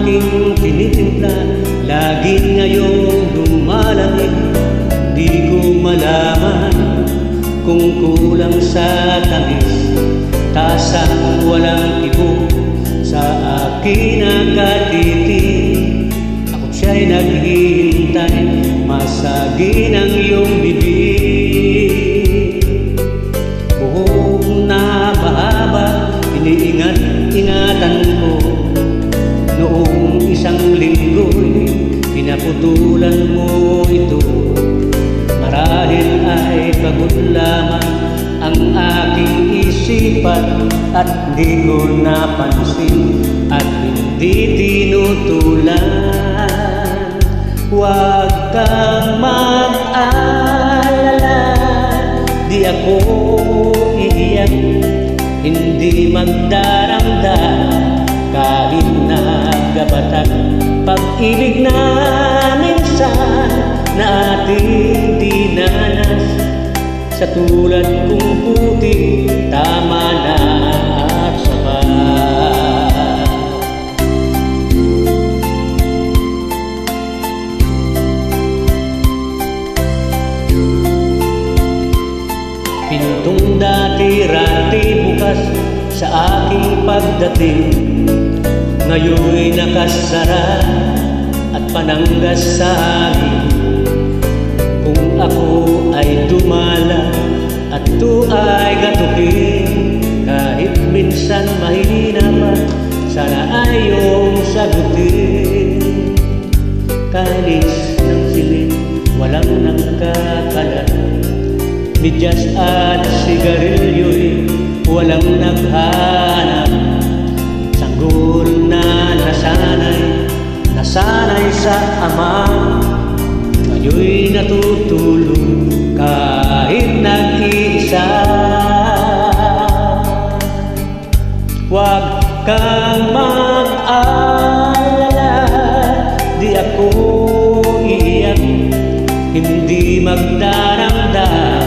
aking tinitimpla, laging ngayong lumalamig. Di ko malaman kung kulang sa tamis, tasang walang tibok sa akin nakatitig. Ako siya'y naghihintay, masagin ang iyong bibig. Buhok na mahaba, iniingat-ingatan ko. Noong isang linggo'y pinaputulan mo ito. Marahil ay pagod lamang ang aking isipan at di ko napansin at hindi tinutulan. Huwag kang mag-alala, di ako iiyak, hindi magdaramdam kahit nagkabatak. Pag-ibig na minsan na ating dinanas, sa tulad kong puti, tama na at sapat. Pintong dati-rati bukas sa aking pagdating, ngayon'y nakasara at pananggas sa hangin. Kung ako ay dumala at ito ay gatukin, kahit minsan mahina pa, sana ay iyong sagutin. Kalis ng silid, walang nagkakalat, medyas at sigarilyo'y walang naghanap. Sanggol na nasanay sa ama, ngayon'y natutulog kahit nag-iisa. Huwag kang mag-alala, di ako iiyak, hindi magdaramdam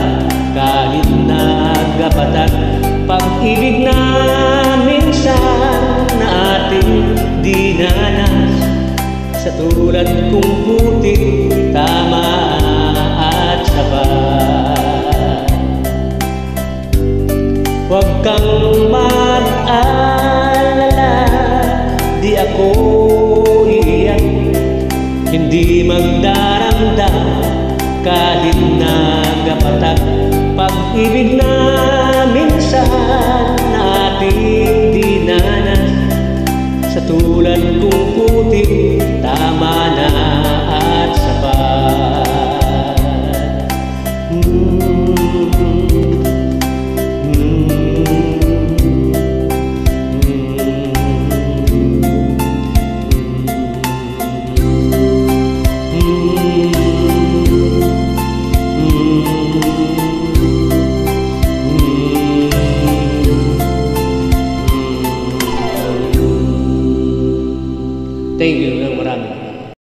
kahit nagkabatak. Pag-ibig na minsan na ating dinanas, sa tulad kong puti, tama at sapat. Huwag kang mag-alala, di ako iiyak, hindi magdaramdam kahit nagkabatak. Pag-ibig na